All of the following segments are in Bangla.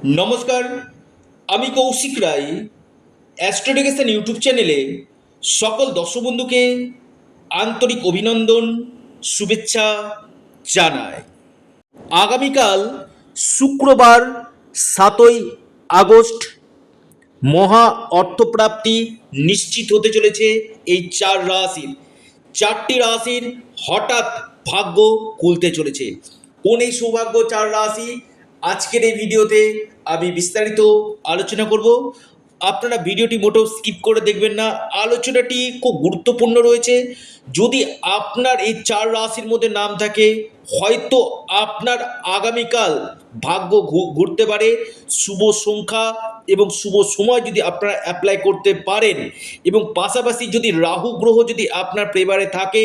নমস্কার, আমি কৌশিক রায়। অ্যাস্ট্রোডিকেশন ইউটিউব চ্যানেলে সকল দর্শক বন্ধুকে আন্তরিক অভিনন্দন, শুভেচ্ছা জানাই। আগামীকাল শুক্রবার 7ই আগস্ট মহা অর্থপ্রাপ্তি নিশ্চিত হতে চলেছে এই চারটি রাশির হঠাৎ ভাগ্য খুলতে চলেছে। কোন এই সৌভাগ্য চার রাশি আজকের এই ভিডিওতে আমি বিস্তারিত আলোচনা করব। আপনারা ভিডিওটি মোটেও স্কিপ করে দেখবেন না, আলোচনাটি খুব গুরুত্বপূর্ণ রয়েছে। যদি আপনার এই চার রাশির মধ্যে নাম থাকে, হয়তো আপনার আগামীকাল ভাগ্য ঘুরতে পারে। শুভ সংখ্যা এবং শুভ সময় যদি আপনারা অ্যাপ্লাই করতে পারেন এবং পাশাপাশি যদি রাহু গ্রহ যদি আপনার ফেভারে থাকে,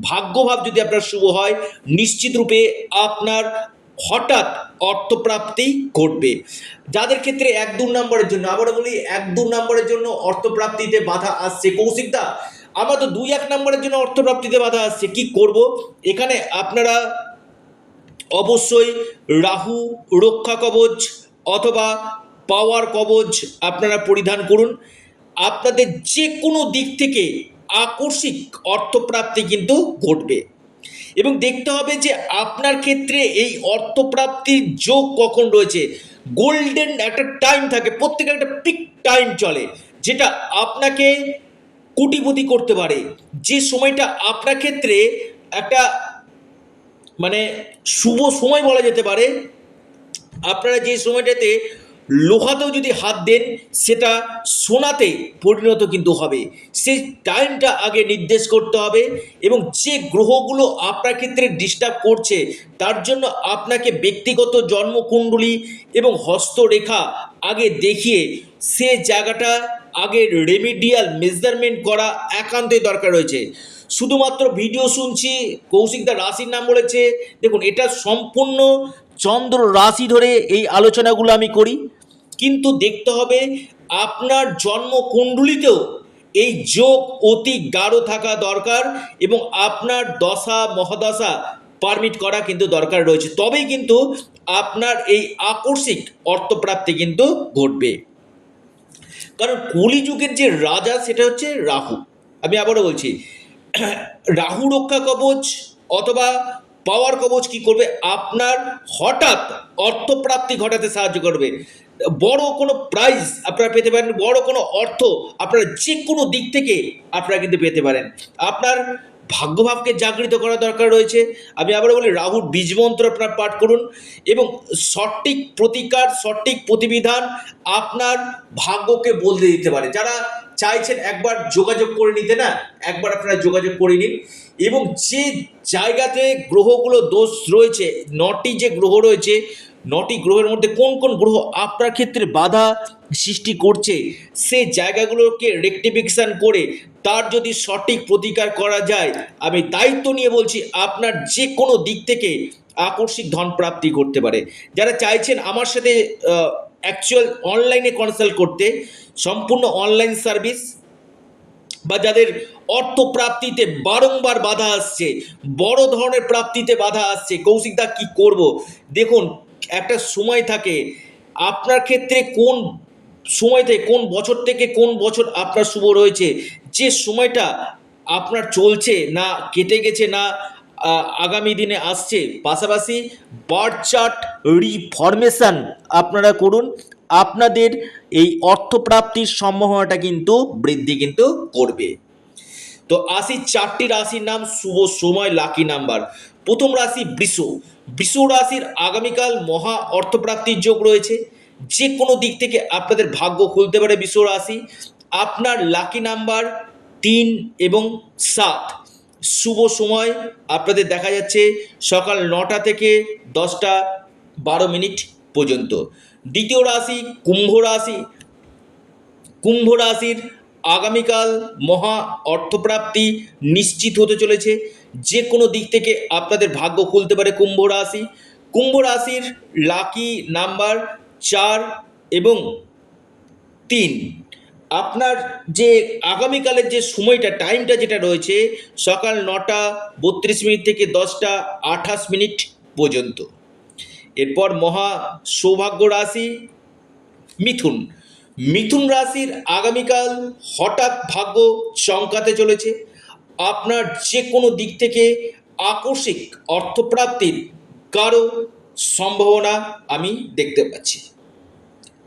ভাগ্যভাব যদি আপনার শুভ হয়, নিশ্চিত রূপে আপনার হঠাৎ অর্থপ্রাপ্তি ঘটবে। যাদের ক্ষেত্রে 1-2 নম্বরের জন্য, আবারও বলি 1-2 নম্বরের জন্য অর্থপ্রাপ্তিতে বাধা আসছে, কৌশিকদা আমার তো 2-1 নম্বরের জন্য অর্থপ্রাপ্তিতে বাধা আসছে, কি করব? এখানে আপনারা অবশ্যই রাহু রক্ষা কবচ অথবা পাওয়ার কবচ আপনারা পরিধান করুন। আপনাদের যে কোনো দিক থেকে আকস্মিক অর্থপ্রাপ্তি কিন্তু ঘটবে এবং দেখতে হবে যে আপনার ক্ষেত্রে এই অর্থপ্রাপ্তির যোগ কখন রয়েছে। গোল্ডেন একটা টাইম থাকে, প্রত্যেকের একটা পিক টাইম চলে, যেটা আপনাকে কোটিপতি করতে পারে। যে সময়টা আপনার ক্ষেত্রে একটা মানে শুভ সময় বলা যেতে পারে। আপনারা যে সময়টাতে লোহাতেও যদি হাত দেন, সেটা সোনাতে পরিণত কিন্তু হবে। সেই টাইমটা আগে নির্দেশ করতে হবে এবং যে গ্রহগুলো আপনার ক্ষেত্রে ডিস্টার্ব করছে, তার জন্য আপনাকে ব্যক্তিগত জন্মকুণ্ডলী এবং হস্তরেখা আগে দেখিয়ে সে জায়গাটা আগে রেমিডিয়াল মেজারমেন্ট করা একান্তই দরকার রয়েছে। শুধুমাত্র ভিডিও শুনছি, কৌশিকদা রাশির নাম বলেছে, দেখুন এটা সম্পূর্ণ চন্দ্র রাশি ধরে এই আলোচনাগুলো আমি করি, কিন্তু দেখতে হবে আপনার জন্মকুণ্ডলিতেও এই যোগ অতি গাঢ় থাকা দরকার এবং আপনার দশা মহাদশা পারমিট করা কিন্তু দরকার রয়েছে, তবেই কিন্তু আপনার এই আকস্মিক অর্থপ্রাপ্তি কিন্তু ঘটবে। কারণ কলিযুগের যে রাজা সেটা হচ্ছে রাহু। আমি আবারও বলছি, রাহু রক্ষা কবচ অথবা পাওয়ার কবচ কি করবে, আপনার হঠাৎ অর্থপ্রাপ্তি ঘটাতে সাহায্য করবে। বড় কোনো প্রাইজ আপনারা পেতে পারেন, বড় কোনো অর্থ আপনারা যে কোনো দিক থেকে আপনারা কিন্তু পেতে পারেন। আপনার ভাগ্যভাবকে জাগৃত করা দরকার রয়েছে। আমি আবারও বলি, রাহুর বীজমন্ত্র আপনার পাঠ করুন এবং সঠিক প্রতিকার সঠিক প্রতিবিধান আপনার ভাগ্যকে বদলে দিতে পারে। যারা চাইছেন একবার যোগাযোগ করে নিতে, না একবার আপনারা যোগাযোগ করে নিন এবং যে জায়গাতে গ্রহগুলো দোষ রয়েছে, 9টি যে গ্রহ রয়েছে, 9টি গ্রহের মধ্যে কোন কোন গ্রহ আপনার ক্ষেত্রে বাধা সৃষ্টি করছে, সেই জায়গাগুলোকে রেকটিফিকেশন করে তার যদি সঠিক প্রতিকার করা যায়, আমি দায়িত্ব নিয়ে বলছি আপনার যে কোনো দিক থেকে আকস্মিক ধন প্রাপ্তি করতে পারে। যারা চাইছেন আমার সাথে অ্যাকচুয়াল অনলাইনে কনসাল্ট করতে, সম্পূর্ণ অনলাইন সার্ভিস, বা যাদের অর্থপ্রাপ্তিতে বারংবার বাধা আসছে, বড় ধরনের প্রাপ্তিতে বাধা আসছে, কৌশিকদা কি করব? দেখুন, একটা সময় থাকে আপনার ক্ষেত্রে, কোন সময় থেকে কোন বছর থেকে কোন বছর আপনার শুভ রয়েছে, যে সময়টা আপনার চলছে না কেটে গেছে না আগামী দিনে আসছে। পাশাপাশি বার্থ চার্ট রিফরমেশন আপনারা করুন, আপনাদের এই অর্থপ্রাপ্তির সম্ভাবনাটা কিন্তু বৃদ্ধি কিন্তু করবে। তো আসি চারটি রাশির নাম, শুভ সময়, লাকি নাম্বার। প্রথম রাশি বৃষ। বৃষ রাশির আগামীকাল মহা অর্থপ্রাপ্তির যোগ রয়েছে। যে কোনো দিক থেকে আপনাদের ভাগ্য খুলতে পারে বৃষ রাশি। আপনার লাকি নাম্বার 3 এবং 7। শুভ সময় আপনাদের দেখা যাচ্ছে সকাল 9টা থেকে 10টা 12 মিনিট পর্যন্ত। দ্বিতীয় রাশি কুম্ভ রাশি। কুম্ভ রাশির আগামীকাল মহা অর্থপ্রাপ্তি নিশ্চিত হতে চলেছে। যে কোনো দিক থেকে আপনাদের ভাগ্য খুলতে পারে কুম্ভ রাশি। কুম্ভ রাশির লাকি নাম্বার 4 এবং 3। আপনার যে আগামীকালের যে সময়টা টাইমটা যেটা রয়েছে, সকাল 9টা 32 মিনিট থেকে 10টা 28 মিনিট পর্যন্ত। এরপর মহা সৌভাগ্য রাশি মিথুন, মিথুন রাশির আগামীকাল হঠাৎ ভাগ্য চমকাতে চলেছে। আপনার যে কোনো দিক থেকে আকস্মিক অর্থপ্রাপ্তির কারো সম্ভাবনা আমি দেখতে পাচ্ছি।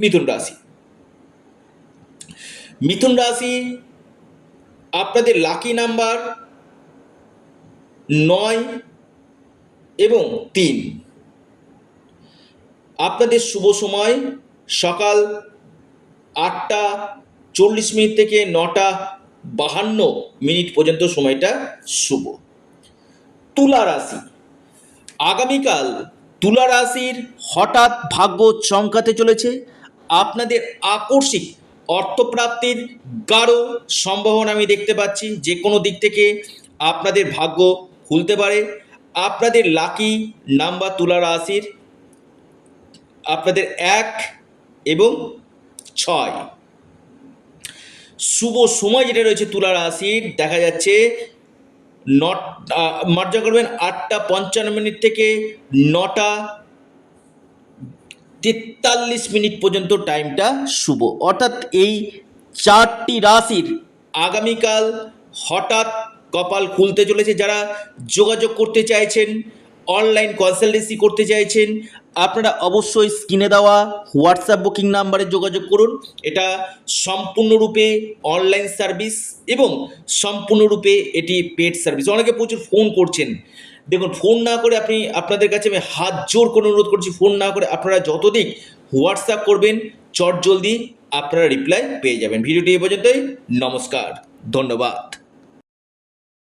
মিথুন রাশি, মিথুন রাশি আপনাদের লাকি নাম্বার 9 এবং 3। আপনাদের শুভ সময় সকাল 8:40 থেকে 9:52 পর্যন্ত সময়টা শুভ। তুলা রাশি, আগামীকাল তুলা রাশির হঠাৎ ভাগ্য চমকাতে চলেছে। আপনাদের আকস্মিক অর্থপ্রাপ্তির গাঢ় সম্ভাবনা আমি দেখতে পাচ্ছি। যে কোনো দিক থেকে আপনাদের ভাগ্য খুলতে পারে। আপনাদের লাকি নাম্বার তুলা রাশির আপনাদের 1 এবং 6। শুভ সময় যেটা রয়েছে তুলা রাশির দেখা যাচ্ছে মার্জা করবেন 8:55 থেকে 9:43 পর্যন্ত টাইমটা শুভ। অর্থাৎ এই 4টি রাশির আগামীকাল হঠাৎ কপাল খুলতে চলেছে। যারা যোগাযোগ করতে চাইছেন, অনলাইন কনসালটেন্সি করতে চাইছেন, আপনারা অবশ্যই স্ক্রিনে দেওয়া হোয়াটসঅ্যাপ বুকিং নাম্বারে যোগাযোগ করুন। এটা সম্পূর্ণরূপে অনলাইন সার্ভিস এবং সম্পূর্ণরূপে এটি পেড সার্ভিস। অনেকে প্রচুর ফোন করছেন, দেখুন ফোন না করে আপনাদের কাছে আমি হাত জোর করে অনুরোধ করছি, ফোন না করে আপনারা যতদিক হোয়াটসঅ্যাপ করবেন চটজলদি আপনারা রিপ্লাই পেয়ে যাবেন। ভিডিওটি এ পর্যন্তই। নমস্কার, ধন্যবাদ।